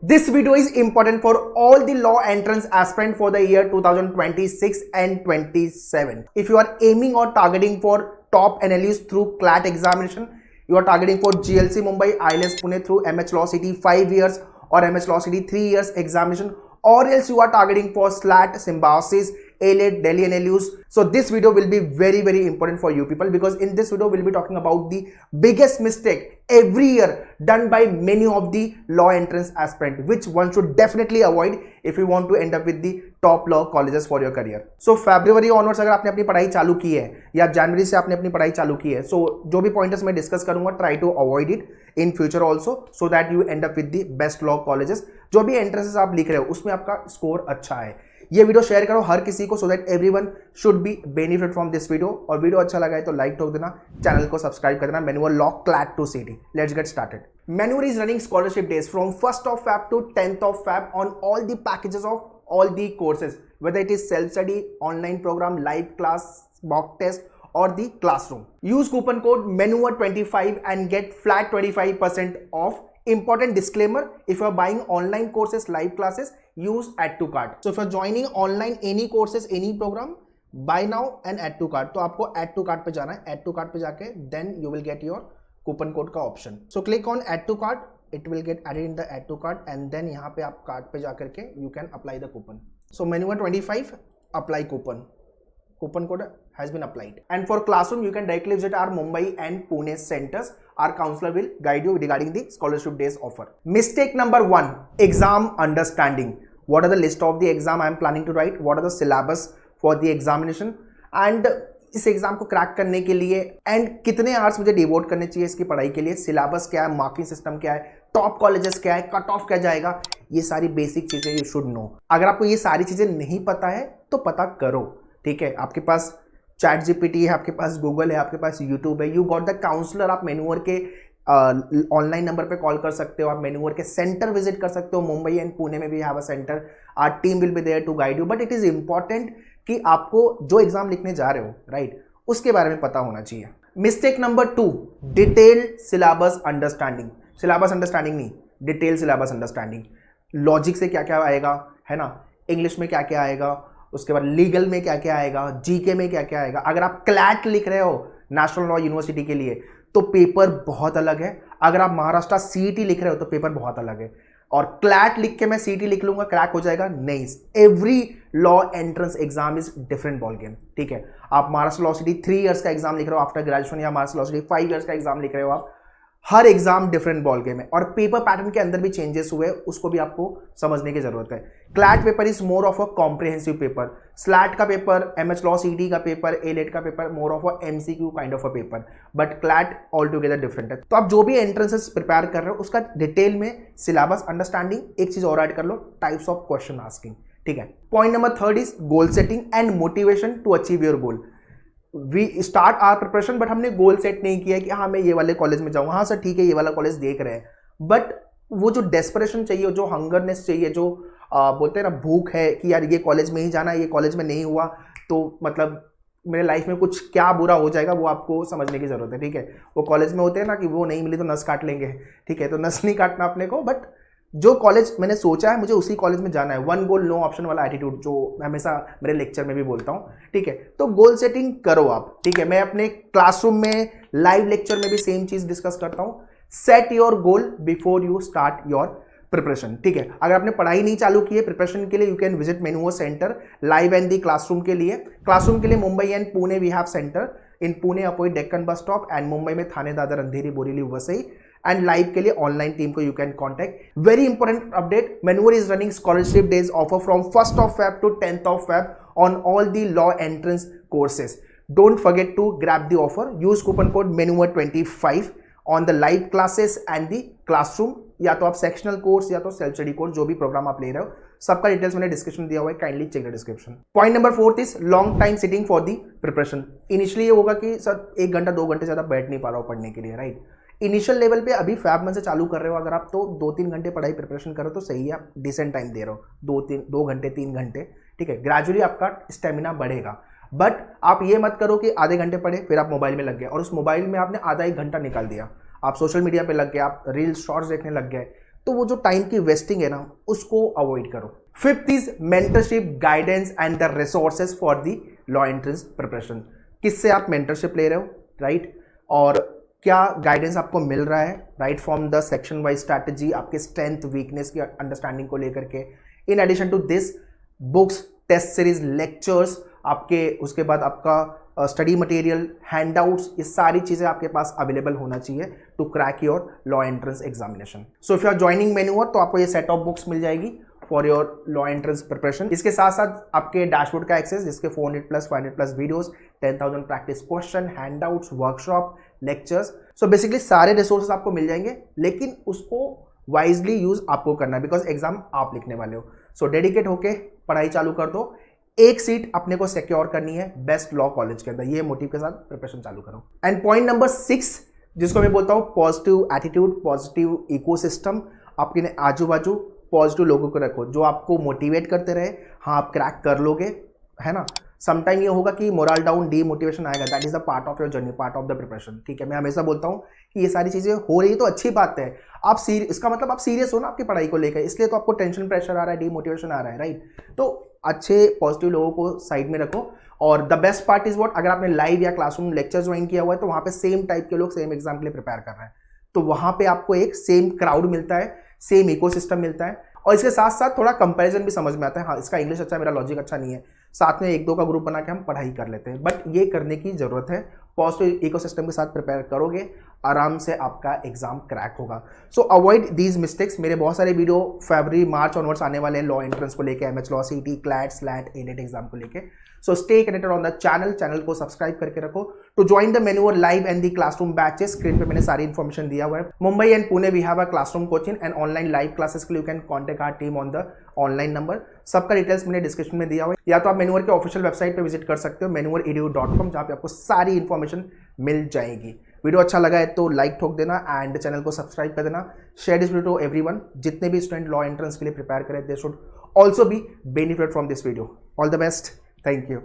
This video is important for all the law entrance aspirant for the year 2026 and 27. If you are aiming or targeting for top NLUs through CLAT examination, you are targeting for GLC Mumbai, ILS Pune through MH Law City 5 years or MH Law City 3 years examination, or else you are targeting for SLAT, Symbiosis, A-Late, Delhi NLUs. So this video will be very important for you people, because in this video we'll be talking about the biggest mistake every year done by many of the law entrance aspirant, which one should definitely avoid if you want to end up with the top law colleges for your career. So February onwards अगर आपने अपनी पढ़ाई चालू की है या जनवरी से आपने अपनी पढ़ाई चालू की है, so जो भी पॉइंटर्स मैं डिस्कस करूंगा, try to avoid it in future also so that you end up with the best law colleges. जो भी एंट्रेंसेस आप लिख रहे हो उसमें आपका स्कोर अच्छा है। ये वीडियो शेयर करो हर किसी को, so that everyone should be benefit from this video. और वीडियो अच्छा लगा है तो लाइक ठोक देना, चैनल को सब्सक्राइब कर देना। मैन्युअल लॉ क्लैट टू सीटी, let's get started. Manure is running scholarship days from 1st of Feb to 10th of Feb on all the packages of all the courses, whether it is self-study, online program, live class, mock test or the classroom. Use coupon code MENURE25 and get flat 25% off. Important disclaimer, if you are buying online courses, live classes, use add to cart. So if you are joining online any courses, any program, buy now and add to cart. तो आपको add to cart पे जाना है, add to cart पे जाके then you will get your coupon code का option. So click on add to cart, it will get added in the add to cart and then यहाँ पे आप cart पे जाकर के you can apply the coupon. So MENURE25 apply coupon. Coupon code has been applied. And for classroom, you can directly visit our Mumbai and Pune centers. Our counselor will guide you regarding the scholarship days offer. Mistake number 1, exam understanding. What are the list of the exam I am planning to write? What are the syllabus for the examination? And इस exam को crack करने के लिए and कितने hours मुझे devote करने चाहिए इसकी पढ़ाई के लिए, सिलेबस क्या है, मार्किंग सिस्टम क्या है, टॉप कॉलेजेस क्या है, कट ऑफ क्या जाएगा, ये सारी बेसिक चीजें यू शुड नो। अगर आपको ये सारी चीजें नहीं पता है तो पता करो, ठीक है। आपके पास चैट जीपीटी है, आपके पास गूगल है, आपके पास यूट्यूब है, यू गॉट द काउंसलर। आप मेन्यूअर के ऑनलाइन नंबर पे कॉल कर सकते हो, आप मेन्यूअर के सेंटर विजिट कर सकते हो। मुंबई एंड पुणे में भी have a centre, our team will be there to guide you. But it is important कि आपको जो एग्जाम लिखने जा रहे हो, राइट, उसके बारे में पता होना चाहिए। Mistake number 2, detailed syllabus understanding. Syllabus understanding नहीं, डिटेल सिलेबस अंडरस्टैंडिंग। लॉजिक से क्या क्या आएगा, है ना, इंग्लिश में क्या क्या आएगा, उसके बाद लीगल में क्या क्या आएगा, जीके में क्या क्या आएगा। अगर आप क्लैट लिख रहे हो नेशनल लॉ यूनिवर्सिटी के लिए तो पेपर बहुत अलग है। अगर आप महाराष्ट्र सीईटी लिख रहे हो तो पेपर बहुत अलग है। और क्लैट लिख के मैं सीईटी लिख लूंगा क्रैक हो जाएगा, नहीं। Every law entrance exam is different ball game, ठीक है। आप महाराष्ट्र लॉ सिटी 3 इयर्स का एग्जाम लिख रहे हो आफ्टर ग्रेजुएशन, या महाराष्ट्र लॉ सिटी 5 इयर्स का एग्जाम लिख रहे हो आप, हर एग्जाम डिफरेंट बॉल गेम है। और पेपर पैटर्न के अंदर भी चेंजेस हुए, उसको भी आपको समझने की जरूरत है। CLAT paper is more of a comprehensive paper, slate का पेपर, एमएच लॉ सीटी का पेपर, ए-लेट का paper more of a MCQ kind of a paper, but CLAT all together different है। तो आप जो भी एंट्रेंसेस प्रिपेयर कर रहे हो उसका डिटेल में सिलेबस अंडरस्टैंडिंग, एक चीज और ऐड कर लो, टाइप्स ऑफ क्वेश्चन आस्किंग, ठीक है। Point number 3 is goal setting and motivation to achieve your goal. We start our preparation, but हमने गोल सेट नहीं किया कि हाँ मैं ये वाले कॉलेज में जाऊँ। हाँ सर ठीक है, ये वाला कॉलेज देख रहे हैं, बट वो जो डेस्परेशन चाहिए, जो हंगरनेस चाहिए, जो बोलते हैं ना भूख है कि यार ये कॉलेज में ही जाना, ये कॉलेज में नहीं हुआ तो मतलब मेरे लाइफ में कुछ क्या बुरा हो जाएगा, वो आपको समझने की जरूरत है, ठीक है। वो कॉलेज में होते हैं ना कि वो नहीं मिली तो नस काट लेंगे, ठीक है, तो नस नहीं काटना अपने को, बट जो कॉलेज मैंने सोचा है मुझे उसी कॉलेज में जाना है, 1 गोल नो ऑप्शन वाला एटीट्यूड जो मैं हमेशा मेरे लेक्चर में भी बोलता हूँ, ठीक है। तो गोल सेटिंग करो आप, ठीक है। मैं अपने क्लासरूम में लाइव लेक्चर में भी सेम चीज डिस्कस करता हूँ। Set your goal before you start your preparation, ठीक है। अगर आपने पढ़ाई नहीं चालू की है प्रिपरेशन के लिए, यू कैन विजिट मेन्यूअर centre live and the classroom के लिए। क्लासरूम के लिए Mumbai and Pune we have centre, in Pune opposite Deccan bus stop, and Mumbai में थाने, दादर, अंधेरी, बोरीवली, वसई। एंड लाइव के लिए ऑनलाइन टीम को you can contact. Very important update, मेन्यूअर is running scholarship days offer from 1st of Feb to 10th of Feb on all the law entrance courses. Don't forget to grab the offer. Use coupon code MENURE25 on the live classes and the classroom, या तो आप sectional course या तो self study course, जो भी programme आप ले रहे हो, सबका डिटेल्स मैंने डिस्क्रिप्शन दिया हुआ है, kindly check the description. Point number 4 is long time sitting for the preparation. Initially ये होगा कि सर 1 घंटा 2 घंटे से ज़्यादा बैठ नहीं पा रहा हूँ पढ़ने के लिए, राइट। इनिशियल लेवल पे अभी फैब मंथ से चालू कर रहे हो अगर आप, तो 2-3 घंटे पढ़ाई प्रिपरेशन करो तो सही है, आप डिसेंट टाइम दे रहे हो, 2 घंटे 3 घंटे, ठीक है। ग्रेजुअली आपका स्टेमिना बढ़ेगा, बट आप ये मत करो कि आधे घंटे पढ़े फिर आप मोबाइल में लग गए और उस मोबाइल में आपने आधा 1 घंटा निकाल दिया, आप सोशल मीडिया पे लग गए, आप रील्स शॉर्ट्स देखने लग गए, तो वो जो टाइम की वेस्टिंग है ना उसको अवॉइड करो। Fifth is mentorship, guidance and the resources for the law entrance preparation. किससे आप मेंटरशिप ले रहे हो, राइट, और क्या गाइडेंस आपको मिल रहा है, right, from the section wise strategy, आपके स्ट्रेंथ वीकनेस की अंडरस्टैंडिंग को लेकर के। In addition to this, books, test series, lectures, आपके उसके बाद आपका स्टडी मटेरियल, हैंडआउट्स, ये सारी चीज़ें आपके पास अवेलेबल होना चाहिए to crack your law entrance examination. So if you are joining मेन्यूअर तो आपको ये सेट ऑफ बुक्स मिल जाएगी for your law entrance preparation. इसके साथ साथ आपके डैशबोर्ड का एक्सेस, जिसके 400+ 500+ videos, 10,000 practice question, handouts, workshop, lectures. So basically सारे रिसोर्सेज आपको मिल जाएंगे, लेकिन उसको वाइजली यूज आपको करना है बिकॉज एग्जाम आप लिखने वाले हो। सो डेडिकेट होके पढ़ाई चालू कर दो, एक सीट अपने को सिक्योर करनी है बेस्ट लॉ कॉलेज के अंदर, ये मोटिव के साथ प्रिपरेशन चालू करो। एंड पॉइंट नंबर 6, जिसको मैं बोलता हूं पॉजिटिव एटीट्यूड, पॉजिटिव इकोसिस्टम। आपके आजू बाजू पॉजिटिव लोगों को रखो जो आपको मोटिवेट करते रहे, हाँ आप क्रैक कर लोगे, है ना। समटाइम ये होगा कि मोरल डाउन, डीमोटिवेशन आएगा, that is a part of your journey, part of the preparation, ठीक है। मैं हमेशा बोलता हूँ कि ये सारी चीजें हो रही तो अच्छी बात है, आप इसका मतलब आप सीरियस हो ना आपकी पढ़ाई को लेकर, इसलिए तो आपको टेंशन, प्रेशर आ रहा है, डीमोटिवेशन आ रहा है, राइट। तो अच्छे पॉजिटिव लोगों को साइड में रखो। और the best part is what, अगर आपने लाइव या क्लासरूम लेक्चर ज्वाइन किया हुआ है तो वहां पे सेम टाइप के लोग सेम एग्जाम के लिए प्रिपेयर कर रहे हैं, तो वहां पे आपको एक सेम क्राउड मिलता है, सेम इकोसिस्टम मिलता है। और इसके साथ साथ थोड़ा कंपैरिजन भी समझ में आता है, हाँ इसका इंग्लिश अच्छा है, मेरा लॉजिक अच्छा नहीं है, साथ में 1-2 का ग्रुप बना के हम पढ़ाई कर लेते हैं। बट ये करने की जरूरत है, पॉजिटिव इकोसिस्टम के साथ प्रिपेयर करोगे, आराम से आपका एग्जाम क्रैक होगा। सो अवॉइड दीज मिस्टेक्स। मेरे बहुत सारे वीडियो फरवरी मार्च ऑनवर्ड्स आने वाले हैं लॉ एंट्रेंस को लेके, MH law, CET, CLAT, SLAT, एनेट एग्जाम को लेके। So stay connected on the channel को सब्सक्राइब करके रखो टू ज्वाइन द मेन्यूअर live and the classroom batches. Screen पे मैंने सारी इन्फॉर्मेशन दिया हुआ है। Mumbai and Pune we have a classroom coaching and online live classes के लिए you can contact our team on the online number. सबका डिटेल्स मैंने डिस्क्रिप्शन में दिया हुआ है, या तो आप मेन्यूअर के ऑफिशियल वेबसाइट पे विजिट कर सकते हो menuaredu.com, जहाँ पे आपको सारी इन्फॉर्मेशन मिल जाएगी। वीडियो अच्छा लगा है तो लाइक ठोक देना एंड चैनल को सब्सक्राइब कर देना। Share this video to everyone, जितने भी स्टूडेंट लॉ एंट्रेंस के लिए प्रिपेयर करें, they should also be benefit from this video. All the best, thank you.